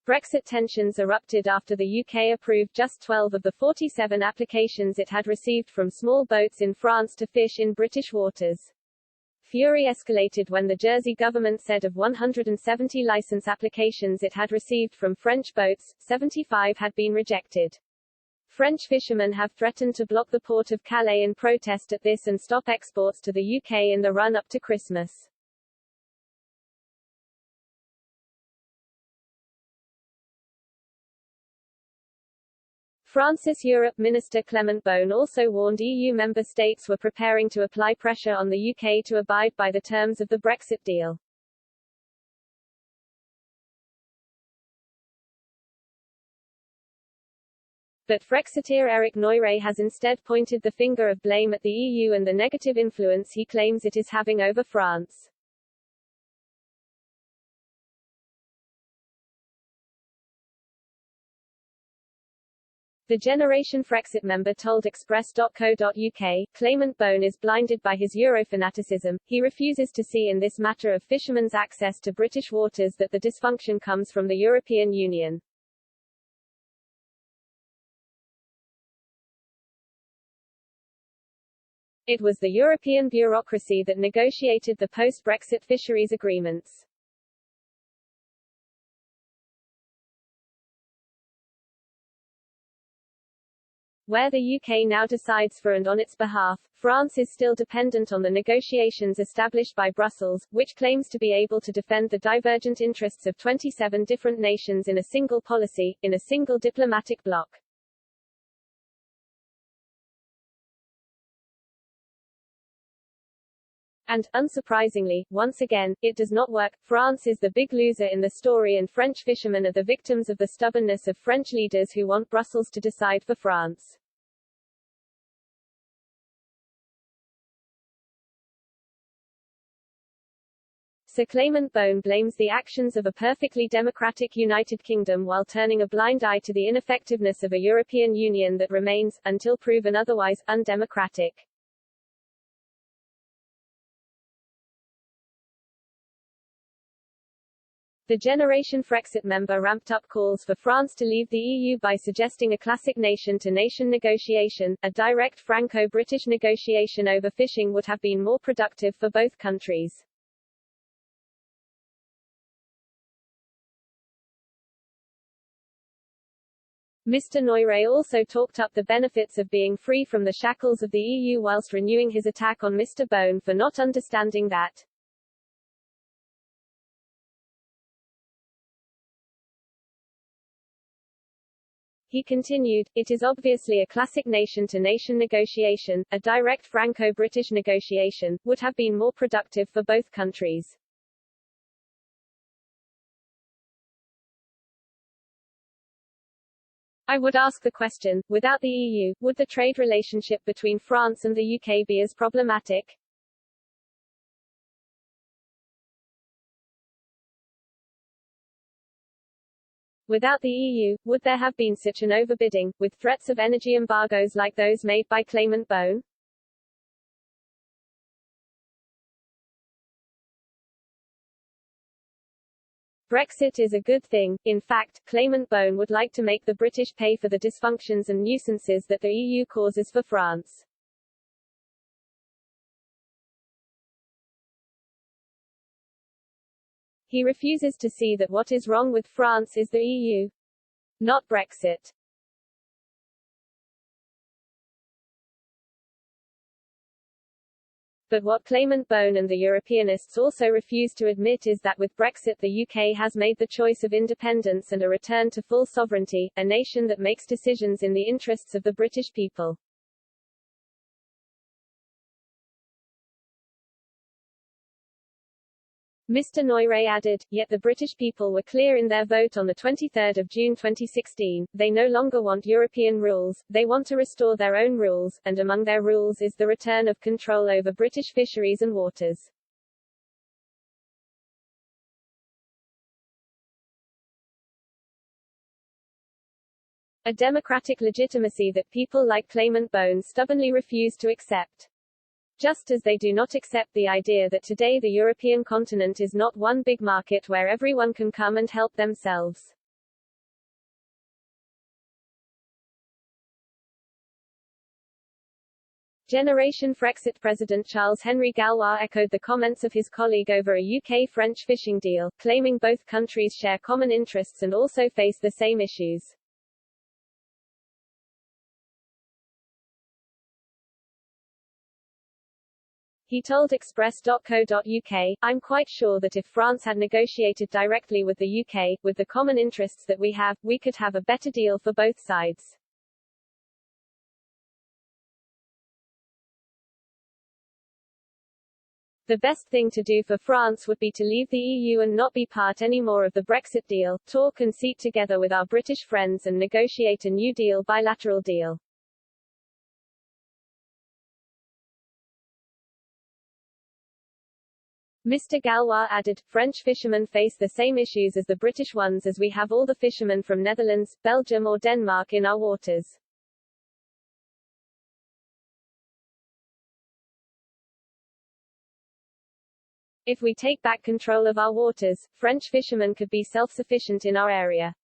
Brexit tensions erupted after the UK approved just 12 of the 47 applications it had received from small boats in France to fish in British waters. Fury escalated when the Jersey government said of 170 license applications it had received from French boats, 75 had been rejected. French fishermen have threatened to block the port of Calais in protest at this and stop exports to the UK in the run-up to Christmas. France's Europe Minister Clement Beaune also warned EU member states were preparing to apply pressure on the UK to abide by the terms of the Brexit deal. But Frexiteer Eric Noyre has instead pointed the finger of blame at the EU and the negative influence he claims it is having over France. The Generation Frexit member told Express.co.uk, Clement Beaune is blinded by his Eurofanaticism. He refuses to see in this matter of fishermen's access to British waters that the dysfunction comes from the European Union. It was the European bureaucracy that negotiated the post-Brexit fisheries agreements. Where the UK now decides for and on its behalf, France is still dependent on the negotiations established by Brussels, which claims to be able to defend the divergent interests of 27 different nations in a single policy, in a single diplomatic bloc. And, unsurprisingly, once again, it does not work. France is the big loser in the story and French fishermen are the victims of the stubbornness of French leaders who want Brussels to decide for France. Sir Clement Beaune blames the actions of a perfectly democratic United Kingdom while turning a blind eye to the ineffectiveness of a European Union that remains, until proven otherwise, undemocratic. The Generation Frexit member ramped up calls for France to leave the EU by suggesting a classic nation-to-nation negotiation. A direct Franco-British negotiation over fishing would have been more productive for both countries. Mr. Noyre also talked up the benefits of being free from the shackles of the EU whilst renewing his attack on Mr. Beaune for not understanding that he continued, it is obviously a classic nation-to-nation negotiation, a direct Franco-British negotiation, would have been more productive for both countries. I would ask the question, without the EU, would the trade relationship between France and the UK be as problematic? Without the EU, would there have been such an overbidding, with threats of energy embargoes like those made by Clement Beaune? Brexit is a good thing. In fact, Clement Beaune would like to make the British pay for the dysfunctions and nuisances that the EU causes for France. He refuses to see that what is wrong with France is the EU, not Brexit. But what Clement Beaune and the Europeanists also refuse to admit is that with Brexit the UK has made the choice of independence and a return to full sovereignty, a nation that makes decisions in the interests of the British people. Mr. Noyre added, yet the British people were clear in their vote on 23 June 2016, they no longer want European rules, they want to restore their own rules, and among their rules is the return of control over British fisheries and waters. A democratic legitimacy that people like Clement Beaune stubbornly refuse to accept. Just as they do not accept the idea that today the European continent is not one big market where everyone can come and help themselves. Generation Frexit President Charles Henry Gallois echoed the comments of his colleague over a UK-French fishing deal, claiming both countries share common interests and also face the same issues. He told Express.co.uk, "I'm quite sure that if France had negotiated directly with the UK, with the common interests that we have, we could have a better deal for both sides." The best thing to do for France would be to leave the EU and not be part anymore of the Brexit deal, talk and seat together with our British friends and negotiate a new deal, bilateral deal. Mr. Gallois added, "French fishermen face the same issues as the British ones, as we have all the fishermen from Netherlands, Belgium or Denmark in our waters. If we take back control of our waters, French fishermen could be self-sufficient in our area.